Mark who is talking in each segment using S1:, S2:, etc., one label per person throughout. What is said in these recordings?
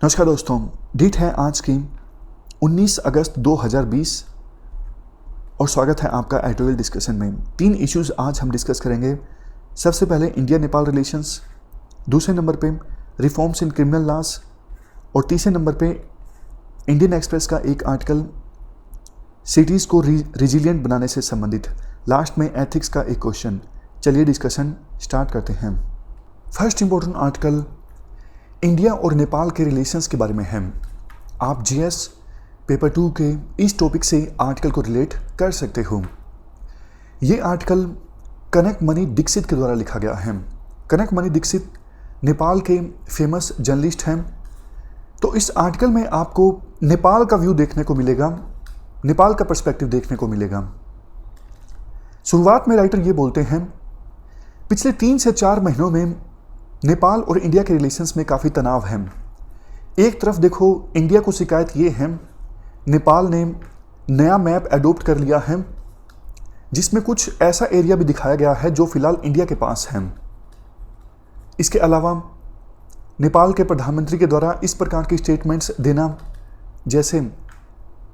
S1: नमस्कार दोस्तों, डेट है आज की 19 अगस्त 2020 और स्वागत है आपका एडिटोरियल डिस्कशन में। 3 इश्यूज आज हम डिस्कस करेंगे। सबसे पहले इंडिया नेपाल रिलेशंस, दूसरे नंबर पे रिफॉर्म्स इन क्रिमिनल लॉज और तीसरे नंबर पे इंडियन एक्सप्रेस का एक आर्टिकल सिटीज़ को रिजिलियंट बनाने से संबंधित, लास्ट में एथिक्स का एक क्वेश्चन। चलिए डिस्कशन स्टार्ट करते हैं। फर्स्ट इंपॉर्टेंट आर्टिकल इंडिया और नेपाल के रिलेशंस के बारे में है। आप जीएस पेपर 2 के इस टॉपिक से आर्टिकल को रिलेट कर सकते हो। ये आर्टिकल कनक मणि दीक्षित के द्वारा लिखा गया है। कनक मणि दीक्षित नेपाल के फेमस जर्नलिस्ट हैं। तो इस आर्टिकल में आपको नेपाल का व्यू देखने को मिलेगा, नेपाल का पर्सपेक्टिव देखने को मिलेगा। शुरुआत में राइटर ये बोलते हैं, पिछले 3 से 4 महीनों में नेपाल और इंडिया के रिलेशंस में काफ़ी तनाव है। एक तरफ देखो, इंडिया को शिकायत ये है, नेपाल ने नया मैप एडोप्ट कर लिया है जिसमें कुछ ऐसा एरिया भी दिखाया गया है जो फिलहाल इंडिया के पास है। इसके अलावा नेपाल के प्रधानमंत्री के द्वारा इस प्रकार की स्टेटमेंट्स देना, जैसे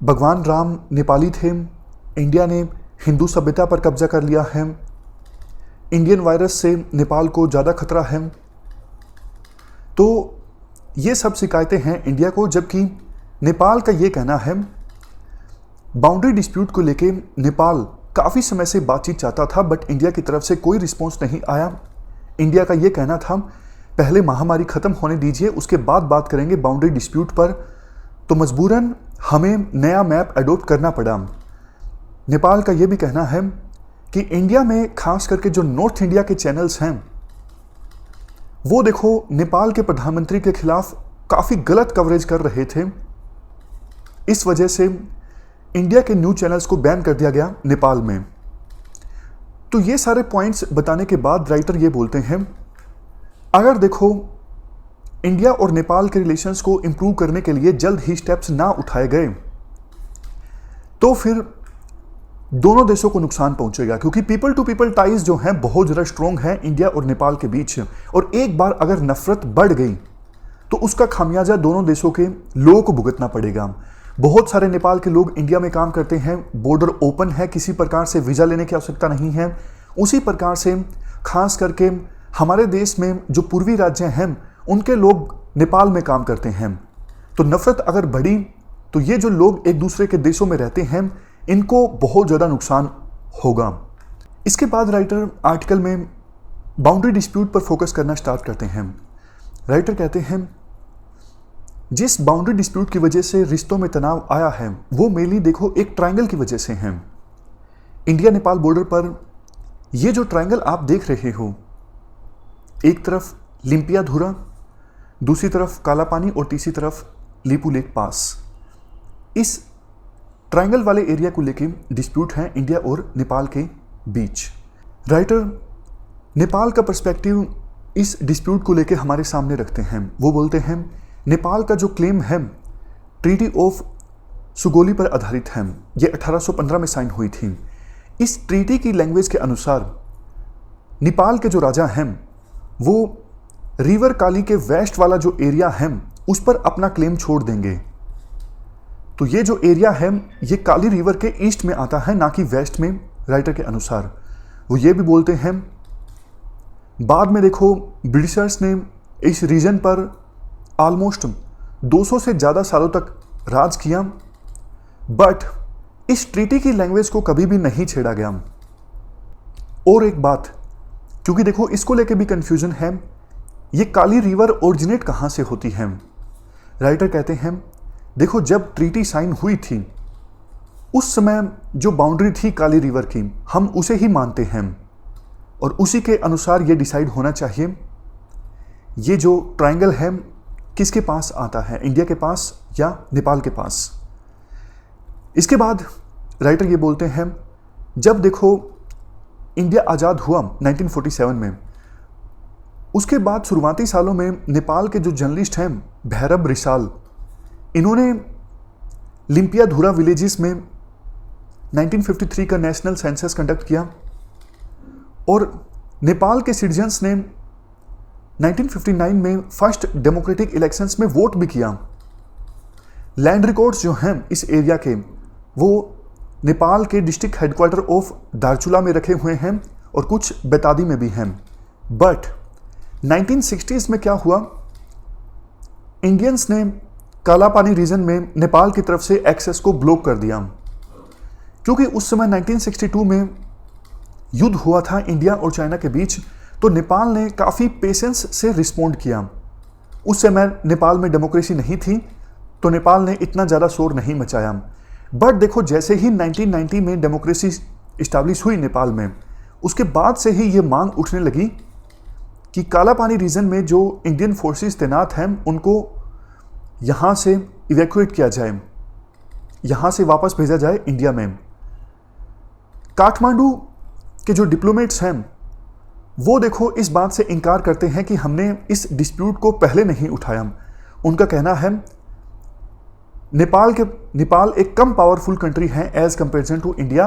S1: भगवान राम नेपाली थे, इंडिया ने हिंदू सभ्यता पर कब्जा कर लिया है, इंडियन वायरस से नेपाल को ज़्यादा खतरा है। तो ये सब शिकायतें हैं इंडिया को, जबकि नेपाल का ये कहना है, बाउंड्री डिस्प्यूट को लेके नेपाल काफ़ी समय से बातचीत चाहता था बट इंडिया की तरफ से कोई रिस्पॉन्स नहीं आया। इंडिया का ये कहना था, पहले महामारी ख़त्म होने दीजिए, उसके बाद बात करेंगे बाउंड्री डिस्प्यूट पर। तो मजबूरन हमें नया मैप एडोप्ट करना पड़ा। नेपाल का ये भी कहना है कि इंडिया में खास करके जो नॉर्थ इंडिया के चैनल्स हैं वो देखो नेपाल के प्रधानमंत्री के खिलाफ काफ़ी गलत कवरेज कर रहे थे। इस वजह से इंडिया के न्यूज़ चैनल्स को बैन कर दिया गया नेपाल में। तो ये सारे पॉइंट्स बताने के बाद राइटर ये बोलते हैं, अगर देखो इंडिया और नेपाल के रिलेशंस को इंप्रूव करने के लिए जल्द ही स्टेप्स ना उठाए गए तो फिर दोनों देशों को नुकसान पहुंचेगा, क्योंकि पीपल टू पीपल टाइज जो हैं बहुत ज़्यादा स्ट्रॉन्ग है इंडिया और नेपाल के बीच। और एक बार अगर नफरत बढ़ गई तो उसका खामियाजा दोनों देशों के लोगों को भुगतना पड़ेगा। बहुत सारे नेपाल के लोग इंडिया में काम करते हैं, बॉर्डर ओपन है, किसी प्रकार से वीज़ा लेने की आवश्यकता नहीं है। उसी प्रकार से खास करके हमारे देश में जो पूर्वी राज्य हैं उनके लोग नेपाल में काम करते हैं। तो नफरत अगर बढ़ी तो ये जो लोग एक दूसरे के देशों में रहते हैं इनको बहुत ज़्यादा नुकसान होगा। इसके बाद राइटर आर्टिकल में बाउंड्री डिस्प्यूट पर फोकस करना स्टार्ट करते हैं। राइटर कहते हैं, जिस बाउंड्री डिस्प्यूट की वजह से रिश्तों में तनाव आया है वो मेनली देखो एक ट्रायंगल की वजह से है। इंडिया नेपाल बॉर्डर पर ये जो ट्रायंगल आप देख रहे हो, एक तरफ लिम्पियाधुरा, दूसरी तरफ काला पानी और तीसरी तरफ लिपू लेक पास। इस ट्रायंगल वाले एरिया को लेके डिस्प्यूट है इंडिया और नेपाल के बीच। राइटर नेपाल का पर्सपेक्टिव इस डिस्प्यूट को लेके हमारे सामने रखते हैं। वो बोलते हैं, नेपाल का जो क्लेम है ट्रीटी ऑफ सुगोली पर आधारित है, ये 1815 में साइन हुई थी। इस ट्रीटी की लैंग्वेज के अनुसार नेपाल के जो राजा हैं वो रिवर काली के वेस्ट वाला जो एरिया है उस पर अपना क्लेम छोड़ देंगे। तो ये जो एरिया है ये काली रिवर के ईस्ट में आता है, ना कि वेस्ट में। राइटर के अनुसार वो ये भी बोलते हैं, बाद में देखो ब्रिटिशर्स ने इस रीजन पर ऑलमोस्ट 200 से ज़्यादा सालों तक राज किया, बट इस ट्रीटी की लैंग्वेज को कभी भी नहीं छेड़ा गया। और एक बात, क्योंकि देखो इसको लेके भी कंफ्यूजन है, ये काली रिवर ओरिजिनेट कहाँ से होती है। राइटर कहते हैं, देखो जब ट्रीटी साइन हुई थी उस समय जो बाउंड्री थी काली रिवर की, हम उसे ही मानते हैं और उसी के अनुसार ये डिसाइड होना चाहिए ये जो ट्रायंगल है किसके पास आता है, इंडिया के पास या नेपाल के पास। इसके बाद राइटर ये बोलते हैं, जब देखो इंडिया आज़ाद हुआ 1947 में, उसके बाद शुरुआती सालों में नेपाल के जो जर्नलिस्ट हैं भैरव रिसाल, इन्होंने लिम्पियाधुरा विलेजेस में 1953 का नेशनल सेंसस कंडक्ट किया और नेपाल के सिटीजन्स ने 1959 में फर्स्ट डेमोक्रेटिक इलेक्शंस में वोट भी किया। लैंड रिकॉर्ड्स जो हैं इस एरिया के वो नेपाल के डिस्ट्रिक्ट हेडक्वार्टर ऑफ दार्चुला में रखे हुए हैं और कुछ बेतादी में भी हैं। बट 1960s में क्या हुआ, इंडियंस ने काला पानी रीजन में नेपाल की तरफ से एक्सेस को ब्लॉक कर दिया, क्योंकि उस समय 1962 में युद्ध हुआ था इंडिया और चाइना के बीच। तो नेपाल ने काफ़ी पेशेंस से रिस्पोंड किया। उस समय नेपाल में डेमोक्रेसी नहीं थी, तो नेपाल ने इतना ज़्यादा शोर नहीं मचाया। बट देखो, जैसे ही 1990 में डेमोक्रेसी इस्टेब्लिश हुई नेपाल में, उसके बाद से ही ये मांग उठने लगी कि काला पानी रीजन में जो इंडियन फोर्सेस तैनात हैं उनको यहाँ से इवैक्यूएट किया जाए, यहाँ से वापस भेजा जाए इंडिया में। काठमांडू के जो डिप्लोमेट्स हैं वो देखो इस बात से इनकार करते हैं कि हमने इस डिस्प्यूट को पहले नहीं उठाया। उनका कहना है नेपाल एक कम पावरफुल कंट्री है एज कंपेरिजन टू इंडिया,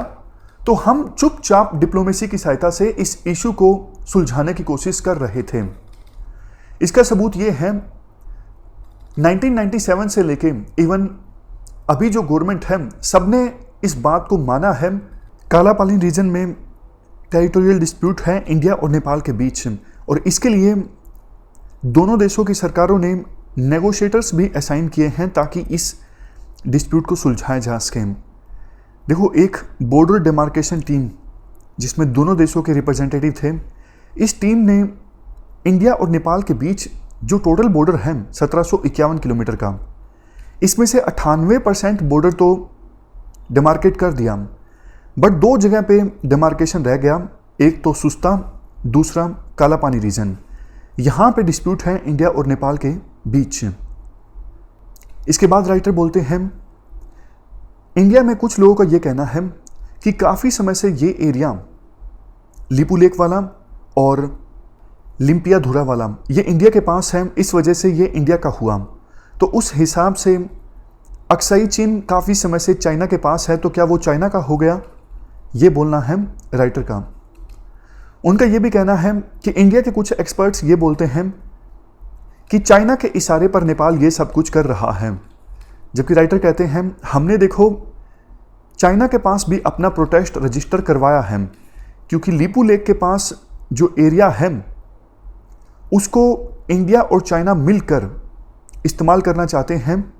S1: तो हम चुपचाप डिप्लोमेसी की सहायता से इस इशू को सुलझाने की कोशिश कर रहे थे। इसका सबूत ये है 1997 से लेके इवन अभी जो गवर्नमेंट है सबने इस बात को माना है काला पानी रीजन में टेरिटोरियल डिस्प्यूट है इंडिया और नेपाल के बीच, और इसके लिए दोनों देशों की सरकारों ने नेगोशिएटर्स भी असाइन किए हैं ताकि इस डिस्प्यूट को सुलझाया जा सके। देखो, एक बॉर्डर डिमार्केशन टीम जिसमें दोनों देशों के रिप्रेजेंटेटिव थे, इस टीम ने इंडिया और नेपाल के बीच जो टोटल बॉर्डर है 1751 किलोमीटर का, इसमें से 98% बॉर्डर तो डिमार्केट कर दिया, बट दो जगह पे डिमार्केशन रह गया। एक तो सुस्ता, दूसरा काला पानी रीजन। यहाँ पे डिस्प्यूट है इंडिया और नेपाल के बीच। इसके बाद राइटर बोलते हैं इंडिया में कुछ लोगों का ये कहना है कि काफ़ी समय से ये एरिया लिपू लेक वाला और लिम्पियाधुरा वाला ये इंडिया के पास है, इस वजह से ये इंडिया का हुआ। तो उस हिसाब से अक्साई चीन काफ़ी समय से चाइना के पास है, तो क्या वो चाइना का हो गया? ये बोलना है राइटर का। उनका ये भी कहना है कि इंडिया के कुछ एक्सपर्ट्स ये बोलते हैं कि चाइना के इशारे पर नेपाल ये सब कुछ कर रहा है, जबकि राइटर कहते हैं हमने देखो चाइना के पास भी अपना प्रोटेस्ट रजिस्टर करवाया है, क्योंकि लिपू लेक के पास जो एरिया है उसको इंडिया और चाइना मिलकर इस्तेमाल करना चाहते हैं।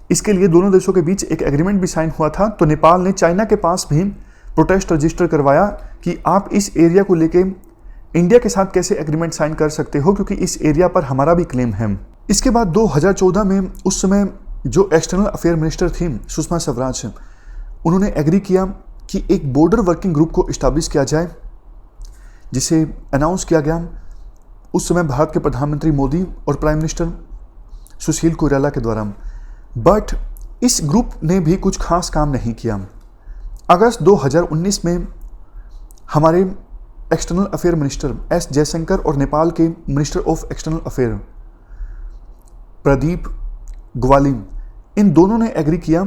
S1: इसके लिए दोनों देशों के बीच एक एग्रीमेंट भी साइन हुआ था। तो नेपाल ने चाइना के पास भी प्रोटेस्ट रजिस्टर करवाया कि आप इस एरिया को लेके इंडिया के साथ कैसे एग्रीमेंट साइन कर सकते हो, क्योंकि इस एरिया पर हमारा भी क्लेम है। इसके बाद 2014 में उस समय जो एक्सटर्नल अफेयर मिनिस्टर थी सुषमा स्वराज, उन्होंने एग्री किया कि एक बॉर्डर वर्किंग ग्रुप को इस्टेब्लिश किया जाए, जिसे अनाउंस किया गया उस समय भारत के प्रधानमंत्री मोदी और प्राइम मिनिस्टर सुशील कोइराला के द्वारा। बट इस ग्रुप ने भी कुछ खास काम नहीं किया। अगस्त 2019 में हमारे external affair minister S Jaishankar और नेपाल के minister of external affair Pradeep Gyawali, इन दोनों ने एग्री किया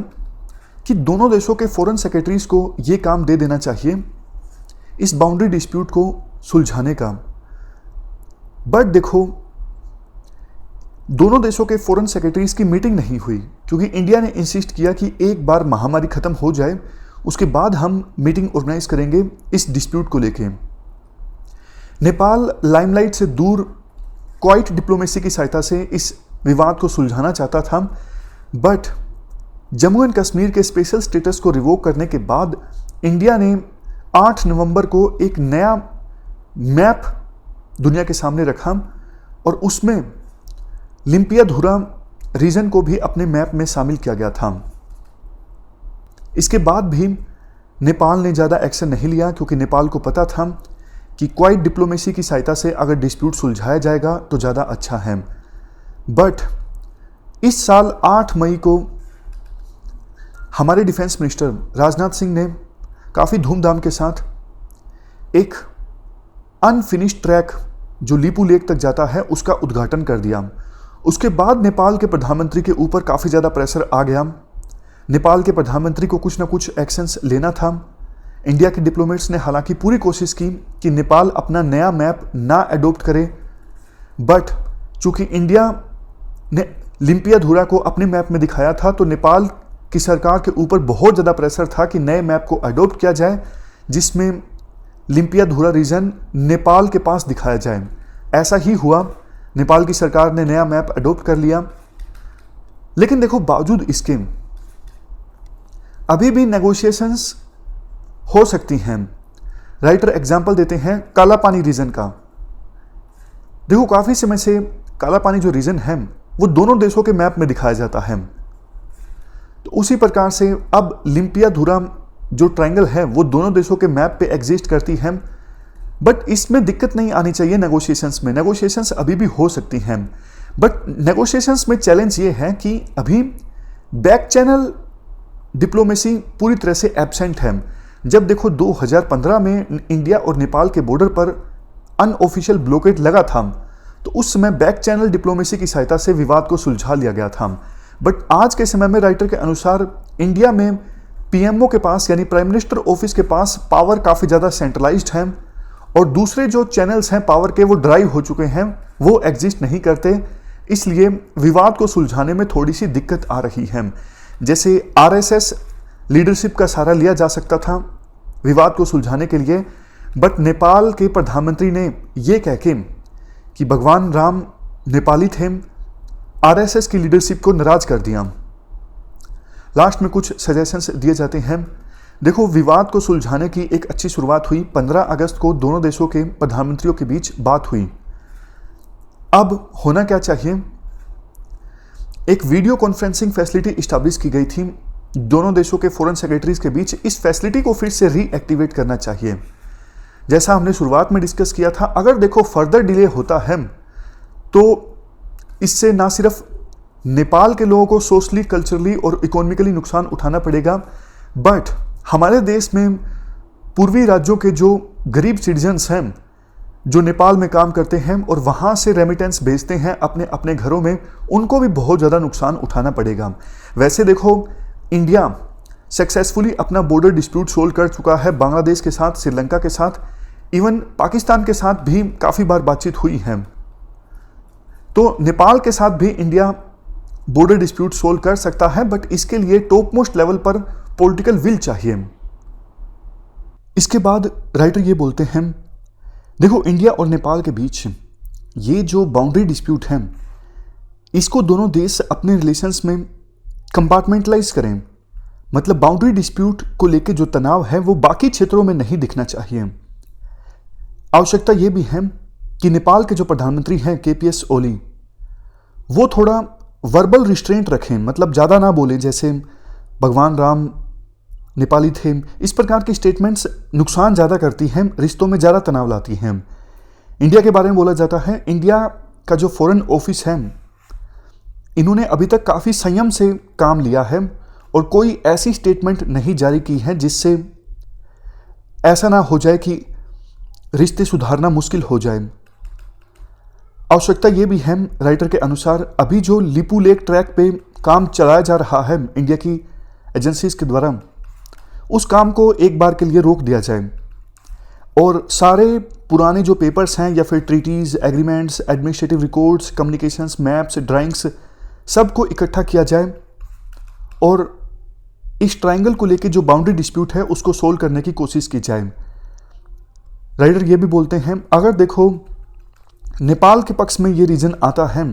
S1: कि दोनों देशों के फॉरेन सेक्रेटरीज को ये काम दे देना चाहिए इस बाउंड्री डिस्प्यूट को सुलझाने का। बट देखो, दोनों देशों के फॉरेन सेक्रेटरीज की मीटिंग नहीं हुई, क्योंकि इंडिया ने इंसिस्ट किया कि एक बार महामारी खत्म हो जाए उसके बाद हम मीटिंग ऑर्गेनाइज करेंगे इस डिस्प्यूट को लेके। नेपाल लाइमलाइट से दूर क्वाइट डिप्लोमेसी की सहायता से इस विवाद को सुलझाना चाहता था, बट जम्मू एंड कश्मीर के स्पेशल स्टेटस को रिवोक करने के बाद इंडिया ने 8 नवंबर को एक नया मैप दुनिया के सामने रखा और उसमें लिम्पियाधुरा रीजन को भी अपने मैप में शामिल किया गया था। इसके बाद भी नेपाल ने ज़्यादा एक्शन नहीं लिया, क्योंकि नेपाल को पता था कि क्वाइट डिप्लोमेसी की सहायता से अगर डिस्प्यूट सुलझाया जाएगा तो ज़्यादा अच्छा है। बट इस साल 8 मई को हमारे डिफेंस मिनिस्टर राजनाथ सिंह ने काफ़ी धूमधाम के साथ एक अनफिनिश्ड ट्रैक जो लिपू लेक तक जाता है उसका उद्घाटन कर दिया। उसके बाद नेपाल के प्रधानमंत्री के ऊपर काफ़ी ज़्यादा प्रेशर आ गया। नेपाल के प्रधानमंत्री को कुछ ना कुछ एक्शंस लेना था। इंडिया के डिप्लोमेट्स ने हालांकि पूरी कोशिश की कि नेपाल अपना नया मैप ना अडोप्ट करे, बट चूंकि इंडिया ने लिम्पियाधुरा को अपने मैप में दिखाया था तो नेपाल की सरकार के ऊपर बहुत ज़्यादा प्रेशर था कि नए मैप को अडॉप्ट किया जाए जिसमें लिम्पियाधुरा रीजन नेपाल के पास दिखाया जाए। ऐसा ही हुआ, नेपाल की सरकार ने नया मैप अडॉप्ट कर लिया। लेकिन देखो, बावजूद इसके अभी भी नेगोशिएशंस हो सकती हैं। राइटर एग्जाम्पल देते हैं काला पानी रीजन का। देखो, काफ़ी समय से काला पानी जो रीजन है वो दोनों देशों के मैप में दिखाया जाता है। तो उसी प्रकार से अब लिम्पियाधुरा जो ट्रायंगल है वो दोनों देशों के मैप पे एग्जिस्ट करती है। बट इसमें दिक्कत नहीं आनी चाहिए नेगोशिएशंस में। नेगोशिएशंस अभी भी हो सकती हैं, बट नेगोशिएशंस में चैलेंज ये है कि अभी बैक चैनल डिप्लोमेसी पूरी तरह से एब्सेंट है। जब देखो 2015 में इंडिया और नेपाल के बॉर्डर पर अनऑफिशियल ब्लॉकेड लगा था तो उस समय बैक चैनल डिप्लोमेसी की सहायता से विवाद को सुलझा लिया गया था। बट आज के समय में राइटर के अनुसार इंडिया में पीएमओ के पास यानी प्राइम मिनिस्टर ऑफिस के पास पावर काफ़ी ज़्यादा सेंट्रलाइज्ड है और दूसरे जो चैनल्स हैं पावर के वो ड्राइव हो चुके हैं, वो एग्जिस्ट नहीं करते। इसलिए विवाद को सुलझाने में थोड़ी सी दिक्कत आ रही है। जैसे आरएसएस लीडरशिप का सहारा लिया जा सकता था विवाद को सुलझाने के लिए, बट नेपाल के प्रधानमंत्री ने ये कह के कि भगवान राम नेपाली थे, आरएसएस की लीडरशिप को नाराज कर दिया। लास्ट में कुछ सजेशंस दिए जाते हैं। देखो, विवाद को सुलझाने की एक अच्छी शुरुआत हुई। 15 अगस्त को दोनों देशों के प्रधानमंत्रियों के बीच बात हुई। अब होना क्या चाहिए, एक वीडियो कॉन्फ्रेंसिंग फैसिलिटी स्टैब्लिश की गई थी दोनों देशों के फॉरेन सेक्रेटरीज के बीच। इस फैसिलिटी को फिर से रीएक्टिवेट करना चाहिए। जैसा हमने शुरुआत में डिस्कस किया था, अगर देखो फर्दर डिले होता है तो इससे ना सिर्फ नेपाल के लोगों को सोशली, कल्चरली और इकोनॉमिकली नुकसान उठाना पड़ेगा, बट हमारे देश में पूर्वी राज्यों के जो गरीब सिटीजन्स हैं जो नेपाल में काम करते हैं और वहाँ से रेमिटेंस भेजते हैं अपने अपने घरों में, उनको भी बहुत ज़्यादा नुकसान उठाना पड़ेगा। वैसे देखो, इंडिया सक्सेसफुली अपना बॉर्डर डिस्प्यूट सोल्व कर चुका है बांग्लादेश के साथ, श्रीलंका के साथ, इवन पाकिस्तान के साथ भी काफ़ी बार बातचीत हुई है। तो नेपाल के साथ भी इंडिया बॉर्डर डिस्प्यूट सोल्व कर सकता है, बट इसके लिए टॉप मोस्ट लेवल पर पॉलिटिकल विल चाहिए। इसके बाद राइटर ये बोलते हैं, देखो इंडिया और नेपाल के बीच ये जो बाउंड्री डिस्प्यूट है इसको दोनों देश अपने रिलेशंस में कंपार्टमेंटलाइज करें। मतलब बाउंड्री डिस्प्यूट को लेकर जो तनाव है वो बाकी क्षेत्रों में नहीं दिखना चाहिए। आवश्यकता ये भी है कि नेपाल के जो प्रधानमंत्री हैं केपीएस ओली, वो थोड़ा वर्बल रिस्ट्रेंट रखें, मतलब ज़्यादा ना बोले, जैसे भगवान राम नेपाली थे, इस प्रकार की स्टेटमेंट्स नुकसान ज़्यादा करती हैं, रिश्तों में ज़्यादा तनाव लाती हैं। इंडिया के बारे में बोला जाता है, इंडिया का जो फॉरेन ऑफिस है इन्होंने अभी तक काफ़ी संयम से काम लिया है और कोई ऐसी स्टेटमेंट नहीं जारी की है जिससे ऐसा ना हो जाए कि रिश्ते सुधारना मुश्किल हो जाए। आवश्यकता ये भी है राइटर के अनुसार, अभी जो लिपू लेक ट्रैक पे काम चलाया जा रहा है इंडिया की एजेंसीज के द्वारा, उस काम को एक बार के लिए रोक दिया जाए और सारे पुराने जो पेपर्स हैं या फिर treaties, agreements, administrative records, communications, maps, drawings, सबको इकट्ठा किया जाए और इस ट्रायंगल को लेकर जो बाउंड्री डिस्प्यूट है उसको सोल्व करने की कोशिश की जाए। राइटर ये भी बोलते हैं, अगर देखो नेपाल के पक्ष में ये रीजन आता है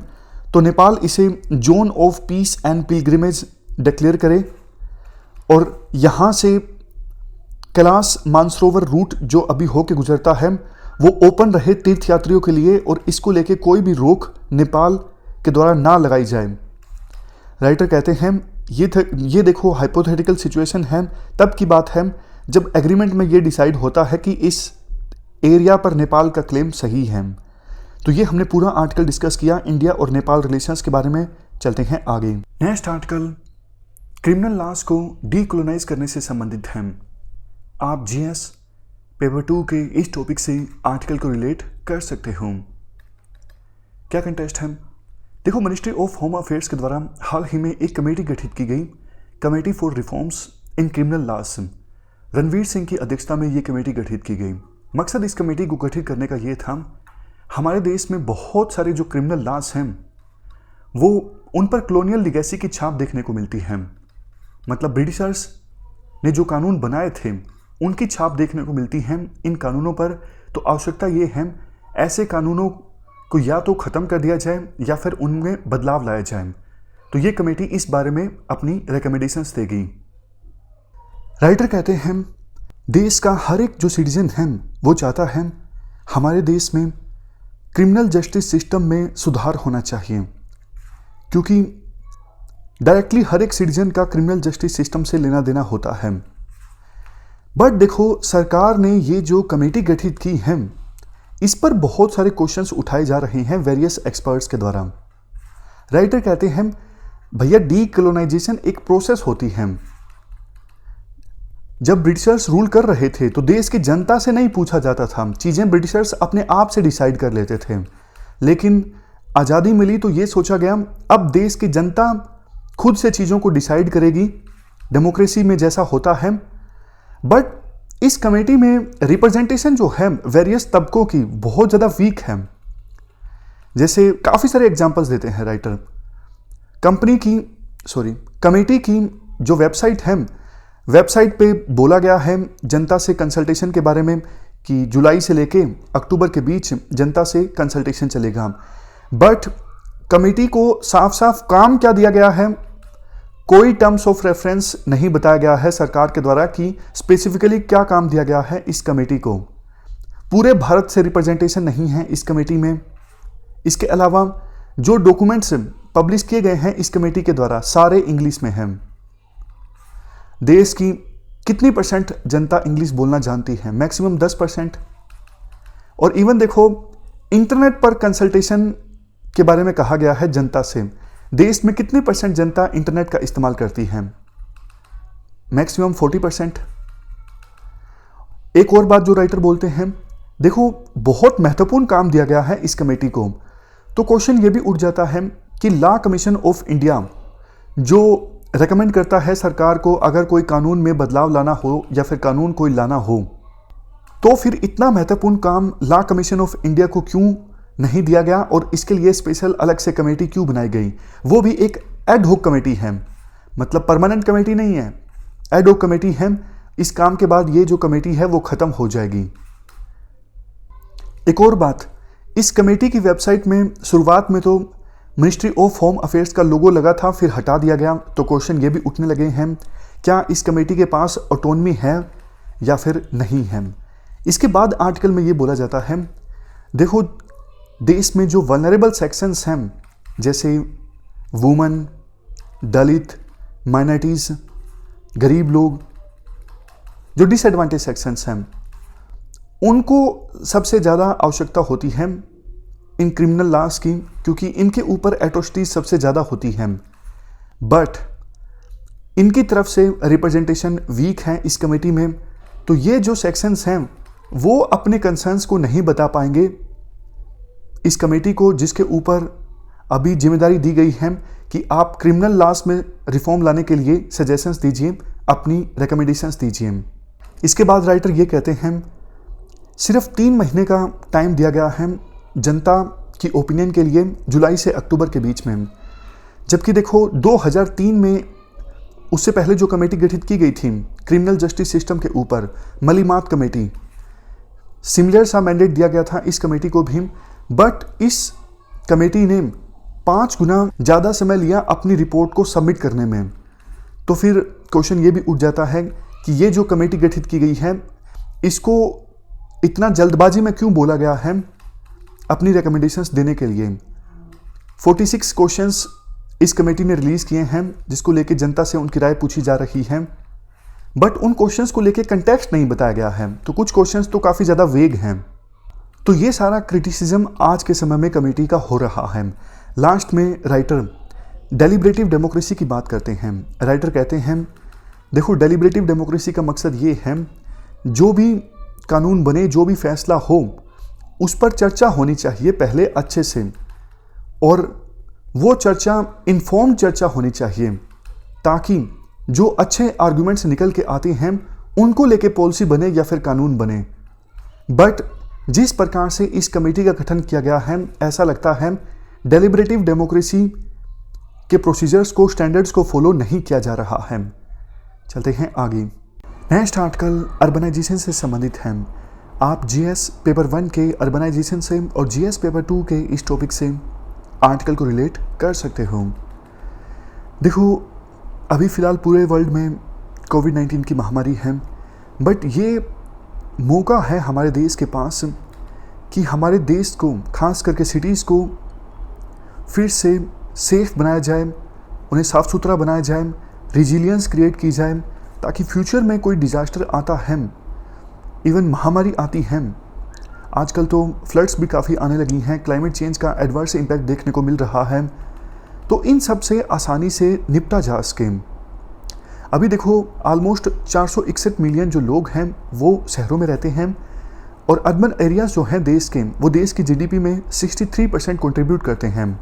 S1: तो नेपाल इसे zone of peace and pilgrimage declare करे और यहाँ से कैलाश मानसरोवर रूट जो अभी होके गुजरता है वो ओपन रहे तीर्थयात्रियों के लिए और इसको लेके कोई भी रोक नेपाल के द्वारा ना लगाई जाए। राइटर कहते हैं ये देखो हाइपोथेटिकल सिचुएशन है, तब की बात है जब एग्रीमेंट में ये डिसाइड होता है कि इस एरिया पर नेपाल का क्लेम सही है। तो ये हमने पूरा आर्टिकल डिस्कस किया इंडिया और नेपाल रिलेशंस के बारे में। चलते हैं आगे। नेक्स्ट आर्टिकल क्रिमिनल लॉज को डीकोलोनाइज करने से संबंधित है। आप जीएस पेपर 2 के इस टॉपिक से आर्टिकल को रिलेट कर सकते हो। क्या कंटेस्ट है? देखो, मिनिस्ट्री ऑफ होम अफेयर्स के द्वारा हाल ही में एक कमेटी गठित की गई, committee for reforms in criminal laws. Ranvir Singh की अध्यक्षता में ये कमेटी गठित की गई। मकसद इस कमेटी को गठित करने का ये था हमारे देश में बहुत सारे जो क्रिमिनल लॉज हैं वो उन पर कॉलोनियल लिगेसी की छाप देखने को मिलती है। मतलब ब्रिटिशर्स ने जो कानून बनाए थे उनकी छाप देखने को मिलती है इन कानूनों पर। तो आवश्यकता ये है ऐसे कानूनों को या तो ख़त्म कर दिया जाए या फिर उनमें बदलाव लाया जाए। तो ये कमेटी इस बारे में अपनी रिकमेंडेशंस देगी। राइटर कहते हैं देश का हर एक जो सिटीजन है वो चाहता है हमारे देश में क्रिमिनल जस्टिस सिस्टम में सुधार होना चाहिए, क्योंकि डायरेक्टली हर एक सिटीजन का क्रिमिनल जस्टिस सिस्टम से लेना देना होता है। बट देखो, सरकार ने ये जो कमेटी गठित की है इस पर बहुत सारे क्वेश्चंस उठाए जा रहे हैं वेरियस एक्सपर्ट्स के द्वारा। राइटर कहते हैं भैया डीकोलोनाइजेशन एक प्रोसेस होती है। जब ब्रिटिशर्स रूल कर रहे थे तो देश की जनता से नहीं पूछा जाता था, चीज़ें ब्रिटिशर्स अपने आप से डिसाइड कर लेते थे। लेकिन आज़ादी मिली तो ये सोचा गया अब देश की जनता खुद से चीज़ों को डिसाइड करेगी, डेमोक्रेसी में जैसा होता है। बट इस कमेटी में रिप्रेजेंटेशन जो है वेरियस तबकों की बहुत ज़्यादा वीक है। जैसे काफ़ी सारे एग्जांपल्स देते हैं राइटर। कमेटी की जो वेबसाइट है, वेबसाइट पे बोला गया है जनता से कंसल्टेशन के बारे में कि जुलाई से लेके अक्टूबर के बीच जनता से कंसल्टेशन चलेगा। बट कमेटी को साफ साफ काम क्या दिया गया है, कोई टर्म्स ऑफ रेफरेंस नहीं बताया गया है सरकार के द्वारा कि स्पेसिफिकली क्या काम दिया गया है इस कमेटी को। पूरे भारत से रिप्रेजेंटेशन नहीं है इस कमेटी में। इसके अलावा जो डॉक्यूमेंट्स पब्लिश किए गए हैं इस कमेटी के द्वारा सारे इंग्लिश में हैं। देश की कितनी % जनता इंग्लिश बोलना जानती है? मैक्सिमम 10%। और इवन देखो, इंटरनेट पर कंसल्टेशन के बारे में कहा गया है जनता से। देश में कितनी % जनता इंटरनेट का इस्तेमाल करती है? मैक्सिमम 40%। एक और बात जो राइटर बोलते हैं, देखो बहुत महत्वपूर्ण काम दिया गया है इस कमेटी को। तो क्वेश्चन ये भी उठ जाता है कि लॉ कमीशन ऑफ इंडिया जो रेकमेंड करता है सरकार को अगर कोई कानून में बदलाव लाना हो या फिर कानून कोई लाना हो, तो फिर इतना महत्वपूर्ण काम लॉ कमीशन ऑफ इंडिया को क्यों नहीं दिया गया और इसके लिए स्पेशल अलग से कमेटी क्यों बनाई गई? वो भी एक एड हॉक कमेटी है, मतलब परमानेंट कमेटी नहीं है, एड हॉक कमेटी है। इस काम के बाद ये जो कमेटी है वो खत्म हो जाएगी। एक और बात, इस कमेटी की वेबसाइट में शुरुआत में तो मिनिस्ट्री ऑफ होम अफेयर्स का लोगो लगा था, फिर हटा दिया गया। तो क्वेश्चन ये भी उठने लगे हैं क्या इस कमेटी के पास ऑटोनमी है या फिर नहीं है। इसके बाद आर्टिकल में ये बोला जाता है देखो देश में जो वल्नरेबल सेक्शंस हैं जैसे वुमन, दलित, माइनॉरिटीज़, गरीब लोग, जो डिसएडवांटेज सेक्शंस हैं उनको सबसे ज़्यादा आवश्यकता होती है इन क्रिमिनल लॉज की, क्योंकि इनके ऊपर एट्रोसिटीज सबसे ज़्यादा होती हैं। बट इनकी तरफ से रिप्रेजेंटेशन वीक है इस कमेटी में। तो ये जो सेक्शंस हैं वो अपने कंसर्न्स को नहीं बता पाएंगे इस कमेटी को, जिसके ऊपर अभी जिम्मेदारी दी गई है कि आप क्रिमिनल लॉज में रिफॉर्म लाने के लिए सजेशंस दीजिए, अपनी रिकमेंडेशंस दीजिए। इसके बाद राइटर ये कहते हैं सिर्फ 3 महीने का टाइम दिया गया है जनता की ओपिनियन के लिए जुलाई से अक्टूबर के बीच में। जबकि देखो 2003 में उससे पहले जो कमेटी गठित की गई थी क्रिमिनल जस्टिस सिस्टम के ऊपर, मलीमात कमेटी, सिमिलर सा मैंडेट दिया गया था इस कमेटी को भी। बट इस कमेटी ने 5 गुना ज़्यादा समय लिया अपनी रिपोर्ट को सबमिट करने में। तो फिर क्वेश्चन ये भी उठ जाता है कि ये जो कमेटी गठित की गई है इसको इतना जल्दबाजी में क्यों बोला गया है अपनी रिकमेंडेशंस देने के लिए। 46 क्वेश्चंस इस कमेटी ने रिलीज़ किए हैं जिसको लेके जनता से उनकी राय पूछी जा रही है। बट उन क्वेश्चंस को लेके कंटेक्स्ट नहीं बताया गया है, तो कुछ क्वेश्चंस तो काफ़ी ज़्यादा वेग हैं। तो ये सारा क्रिटिसिज्म आज के समय में कमेटी का हो रहा है। लास्ट में राइटर डेलिब्रेटिव डेमोक्रेसी की बात करते हैं। राइटर कहते हैं देखो डेलिब्रेटिव डेमोक्रेसी का मकसद ये है जो भी कानून बने, जो भी फैसला हो, उस पर चर्चा होनी चाहिए पहले अच्छे से, और वो चर्चा इन्फॉर्म्ड चर्चा होनी चाहिए ताकि जो अच्छे आर्गुमेंट्स निकल के आते हैं उनको लेके पॉलिसी बने या फिर कानून बने। बट जिस प्रकार से इस कमेटी का गठन किया गया है, ऐसा लगता है डेलिब्रेटिव डेमोक्रेसी के प्रोसीजर्स को, स्टैंडर्ड्स को फॉलो नहीं किया जा रहा है। चलते हैं आगे। नेक्स्ट आर्टिकल अर्बनाइजेशन से संबंधित है। आप जीएस पेपर 1 के अर्बनाइजेशन से और जीएस पेपर 2 के इस टॉपिक से आर्टिकल को रिलेट कर सकते हो। देखो, अभी फ़िलहाल पूरे वर्ल्ड में कोविड-19 की महामारी है, बट ये मौका है हमारे देश के पास कि हमारे देश को, खास करके सिटीज़ को फिर से सेफ बनाया जाए, उन्हें साफ़ सुथरा बनाया जाए, रिजिलियंस क्रिएट की जाए, ताकि फ्यूचर में कोई डिज़ास्टर आता है, इवन महामारी आती है। आजकल तो फ्लड्स भी काफ़ी आने लगी हैं, क्लाइमेट चेंज का एडवर्स इम्पैक्ट देखने को मिल रहा है, तो इन सब से आसानी से निपटा जा सके। अभी देखो, ऑलमोस्ट 461 मिलियन जो लोग हैं वो शहरों में रहते हैं, और अर्बन एरियाज़ जो हैं देश के, वो देश की जीडीपी में 63% कंट्रीब्यूट करते हैं।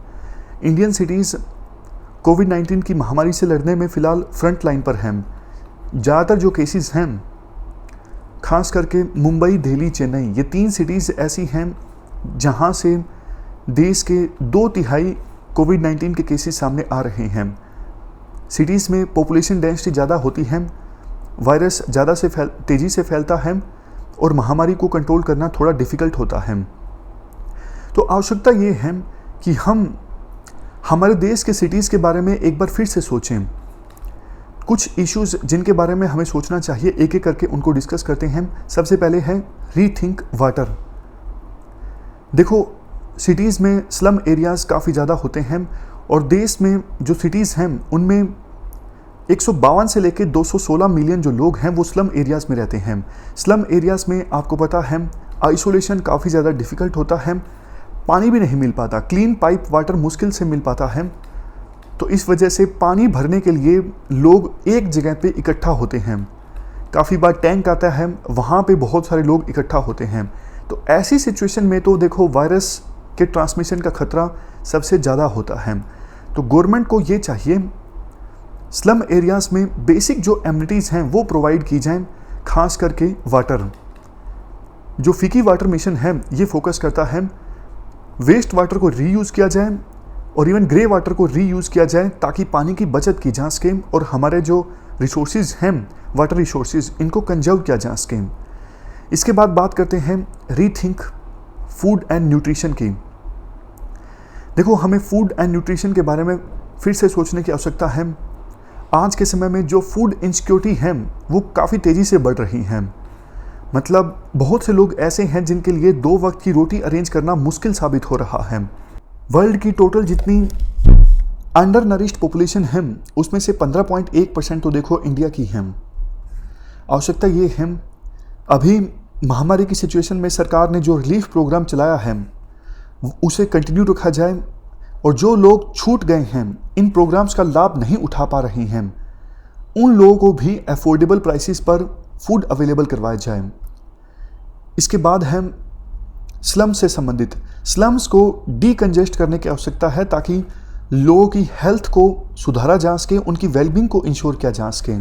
S1: इंडियन सिटीज़ कोविड-19 की महामारी से लड़ने में फ़िलहाल फ्रंट लाइन पर हैं। ज़्यादातर जो केसेस हैं, खास करके मुंबई, दिल्ली, चेन्नई, ये 3 सिटीज़ ऐसी हैं जहां से देश के 2/3 कोविड-19 के केसेस सामने आ रहे हैं। सिटीज़ में पॉपुलेशन डेंसिटी ज़्यादा होती है, वायरस ज़्यादा से तेज़ी से फैलता है, और महामारी को कंट्रोल करना थोड़ा डिफ़िकल्ट होता है। तो आवश्यकता ये है कि हम हमारे देश के सिटीज़ के बारे में एक बार फिर से सोचें। कुछ इश्यूज़ जिनके बारे में हमें सोचना चाहिए, एक एक करके उनको डिस्कस करते हैं। सबसे पहले है रीथिंक वाटर। देखो, सिटीज़ में स्लम एरियाज़ काफ़ी ज़्यादा होते हैं, और देश में जो सिटीज़ हैं उनमें 152 से लेकर 216 मिलियन जो लोग हैं वो स्लम एरियाज़ में रहते हैं। स्लम एरियाज़ में आपको पता है आइसोलेशन काफ़ी ज़्यादा डिफ़िकल्ट होता है, पानी भी नहीं मिल पाता, क्लीन पाइप वाटर मुश्किल से मिल पाता है। तो इस वजह से पानी भरने के लिए लोग एक जगह पे इकट्ठा होते हैं। काफ़ी बार टैंक आता है, वहाँ पे बहुत सारे लोग इकट्ठा होते हैं। तो ऐसी सिचुएशन में तो देखो, वायरस के ट्रांसमिशन का खतरा सबसे ज़्यादा होता है। तो गवर्नमेंट को ये चाहिए स्लम एरियाज़ में बेसिक जो एमिनिटीज़ हैं वो प्रोवाइड की जाएं, खास करके वाटर। जो फिकी वाटर मिशन है ये फोकस करता है वेस्ट वाटर को रीयूज़ किया जाए, और इवन ग्रे वाटर को रीयूज़ किया जाए, ताकि पानी की बचत की जा सके और हमारे जो रिसोर्सेज हैं, वाटर रिसोर्सेज, इनको कंजर्व किया जा सके। इसके बाद बात करते हैं रीथिंक फूड एंड न्यूट्रिशन की। देखो, हमें फूड एंड न्यूट्रिशन के बारे में फिर से सोचने की आवश्यकता है। आज के समय में जो फूड इनसिक्योरिटी है वो काफ़ी तेज़ी से बढ़ रही है। मतलब बहुत से लोग ऐसे हैं जिनके लिए 2 वक्त की रोटी अरेंज करना मुश्किल साबित हो रहा है। वर्ल्ड की टोटल जितनी अंडर नरिश्ड पॉपुलेशन है उसमें से 15.1% तो देखो इंडिया की है। आवश्यकता ये है, अभी महामारी की सिचुएशन में सरकार ने जो रिलीफ प्रोग्राम चलाया है उसे कंटिन्यू रखा जाए, और जो लोग छूट गए हैं, इन प्रोग्राम्स का लाभ नहीं उठा पा रहे हैं, उन लोगों को भी अफोर्डेबल प्राइसेस पर फूड अवेलेबल करवाया जाए। इसके बाद है स्लम से संबंधित। स्लम्स को डीकंजेस्ट करने की आवश्यकता है, ताकि लोगों की हेल्थ को सुधारा जा सके, उनकी वेलबींग को इंश्योर किया जा सके।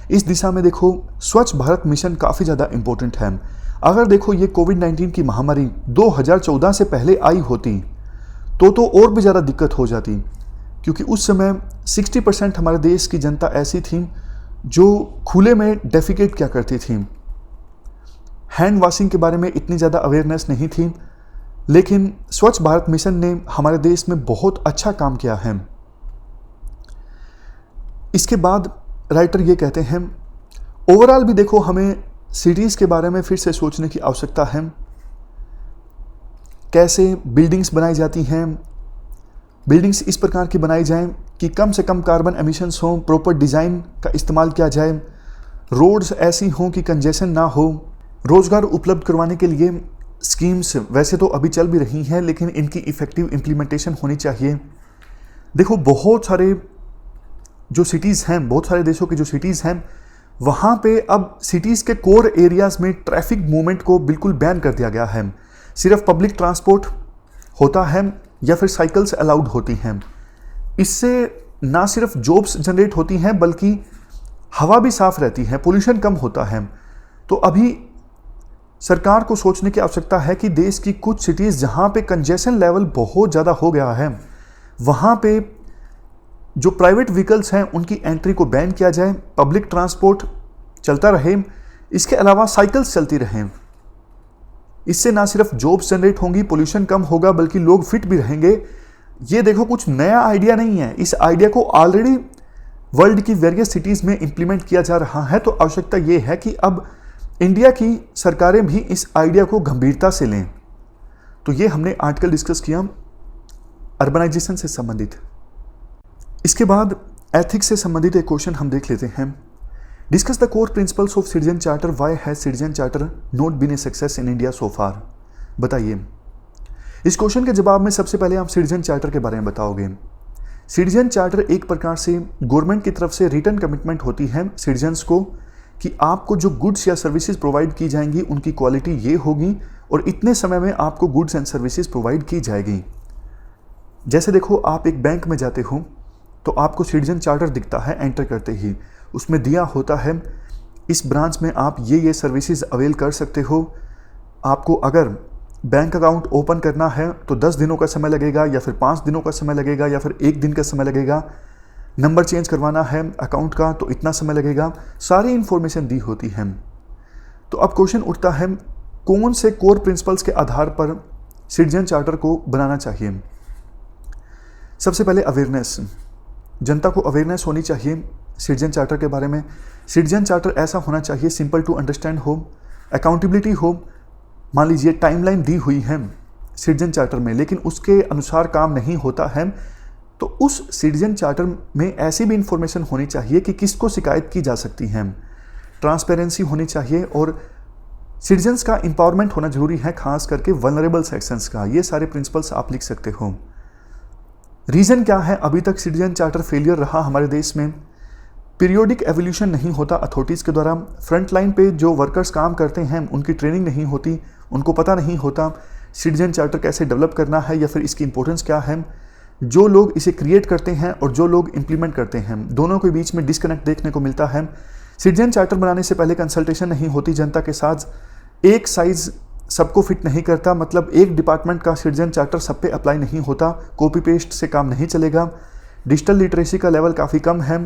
S1: इस दिशा में देखो, स्वच्छ भारत मिशन काफ़ी ज़्यादा इम्पोर्टेंट है। अगर देखो, ये कोविड-19 की महामारी 2014 से पहले आई होती तो और भी ज़्यादा दिक्कत हो जाती, क्योंकि उस समय 60% हमारे देश की जनता ऐसी थी जो खुले में डेफिकेट किया करती थी। हैंड वॉशिंग के बारे में इतनी ज़्यादा अवेयरनेस नहीं थी, लेकिन स्वच्छ भारत मिशन ने हमारे देश में बहुत अच्छा काम किया है। इसके बाद राइटर ये कहते हैं, ओवरऑल भी देखो, हमें सिटीज़ के बारे में फिर से सोचने की आवश्यकता है। कैसे बिल्डिंग्स बनाई जाती हैं, बिल्डिंग्स इस प्रकार की बनाई जाएं कि कम से कम कार्बन एमिशंस हों, प्रॉपर डिज़ाइन का इस्तेमाल किया जाए, रोड्स ऐसी हों कि कंजेशन ना हो। रोज़गार उपलब्ध करवाने के लिए स्कीम्स वैसे तो अभी चल भी रही हैं, लेकिन इनकी इफ़ेक्टिव इम्प्लीमेंटेशन होनी चाहिए। देखो, बहुत सारे जो सिटीज़ हैं, बहुत सारे देशों के जो सिटीज़ हैं, वहाँ पे अब सिटीज़ के कोर एरियाज़ में ट्रैफिक मूवमेंट को बिल्कुल बैन कर दिया गया है। सिर्फ पब्लिक ट्रांसपोर्ट होता है या फिर साइकिल्स अलाउड होती हैं। इससे ना सिर्फ जॉब्स जनरेट होती हैं, बल्कि हवा भी साफ रहती है, पोल्यूशन कम होता है। तो अभी सरकार को सोचने की आवश्यकता है कि देश की कुछ सिटीज़ जहाँ पे कंजेशन लेवल बहुत ज़्यादा हो गया है, वहाँ पे जो प्राइवेट व्हीकल्स हैं उनकी एंट्री को बैन किया जाए, पब्लिक ट्रांसपोर्ट चलता रहे, इसके अलावा साइकिल्स चलती रहें। इससे ना सिर्फ जॉब्स जनरेट होंगी, पोल्यूशन कम होगा, बल्कि लोग फिट भी रहेंगे। ये देखो कुछ नया आइडिया नहीं है, इस आइडिया को ऑलरेडी वर्ल्ड की वेरियस सिटीज़ में इंप्लीमेंट किया जा रहा है। तो आवश्यकता ये है कि अब इंडिया की सरकारें भी इस आइडिया को गंभीरता से लें। तो ये हमने आर्टिकल डिस्कस किया अर्बनाइजेशन से संबंधित। इसके बाद एथिक्स से संबंधित एक क्वेश्चन हम देख लेते हैं। Discuss the core principles of citizen charter, why has citizen charter not been a success in India so far. बताइए। इस क्वेश्चन के जवाब में सबसे पहले आप सिटीजन चार्टर के बारे में बताओगे। सिटीजन चार्टर एक प्रकार से गवर्नमेंट की तरफ से रिटन कमिटमेंट होती है सिटीजन्स को कि आपको जो गुड्स या सर्विसेज प्रोवाइड की जाएंगी उनकी क्वालिटी ये होगी और इतने समय में आपको गुड्स एंड सर्विसेज प्रोवाइड की जाएगी। जैसे देखो, आप एक बैंक में जाते हो तो आपको सिटीजन चार्टर दिखता है एंटर करते ही, उसमें दिया होता है इस ब्रांच में आप ये सर्विसेज अवेल कर सकते हो। आपको अगर बैंक अकाउंट ओपन करना है तो 10 दिनों का समय लगेगा, या फिर 5 दिनों का समय लगेगा, या फिर 1 दिन का समय लगेगा। नंबर चेंज करवाना है अकाउंट का तो इतना समय लगेगा। सारी इन्फॉर्मेशन दी होती है। तो अब क्वेश्चन उठता है, कौन से कोर प्रिंसिपल्स के आधार पर सिटीजन चार्टर को बनाना चाहिए। सबसे पहले अवेयरनेस, जनता को अवेयरनेस होनी चाहिए सिटीजन चार्टर के बारे में। सिटीजन चार्टर ऐसा होना चाहिए सिंपल टू अंडरस्टैंड हो, अकाउंटेबिलिटी हो। मान लीजिए टाइमलाइन दी हुई है सिटीजन चार्टर में, लेकिन उसके अनुसार काम नहीं होता है, तो उस सिटीजन चार्टर में ऐसी भी इंफॉर्मेशन होनी चाहिए कि किसको शिकायत की जा सकती है। ट्रांसपेरेंसी होनी चाहिए और सिटीजन्स का एम्पावरमेंट होना जरूरी है, खास करके वल्नरेबल सेक्शंस का। ये सारे प्रिंसिपल्स आप लिख सकते हो। रीज़न क्या है अभी तक सिटीजन चार्टर फेलियर रहा हमारे देश में? पीरियोडिक एवोल्यूशन नहीं होता अथॉरिटीज़ के द्वारा। फ्रंट लाइन पे जो वर्कर्स काम करते हैं उनकी ट्रेनिंग नहीं होती, उनको पता नहीं होता सिटीजन चार्टर कैसे डेवलप करना है या फिर इसकी इंपॉर्टेंस क्या है। जो लोग इसे क्रिएट करते हैं और जो लोग इंप्लीमेंट करते हैं, दोनों के बीच में डिस्कनेक्ट देखने को मिलता है। सिटीजन चार्टर बनाने से पहले कंसल्टेशन नहीं होती जनता के साथ। एक साइज़ सबको फिट नहीं करता, मतलब एक डिपार्टमेंट का सिटीजन चार्टर सब पे अप्लाई नहीं होता। कॉपी पेस्ट से काम नहीं चलेगा। डिजिटल लिटरेसी का लेवल काफ़ी कम है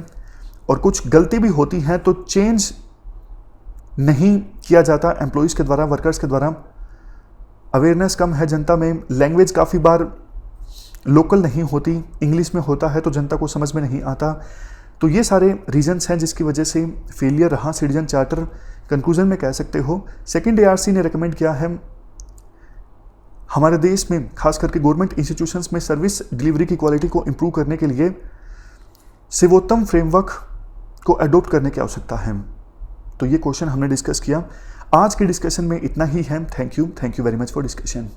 S1: और कुछ गलती भी होती हैं तो चेंज नहीं किया जाता एम्प्लॉइज़ के द्वारा, वर्कर्स के द्वारा। अवेयरनेस कम है जनता में। लैंग्वेज काफ़ी बार लोकल नहीं होती, इंग्लिश में होता है तो जनता को समझ में नहीं आता। तो ये सारे रीजंस हैं जिसकी वजह से फेलियर रहा सिटीजन चार्टर। कंक्लूजन में कह सकते हो सेकंड ARC ने रिकमेंड किया है हमारे देश में खास करके गवर्नमेंट इंस्टीट्यूशंस में सर्विस डिलीवरी की क्वालिटी को इंप्रूव करने के लिए सर्वोत्तम फ्रेमवर्क को अडॉप्ट करने की आवश्यकता है। तो ये क्वेश्चन हमने डिस्कस किया। आज के डिस्कशन में इतना ही है। Thank you very much for discussion.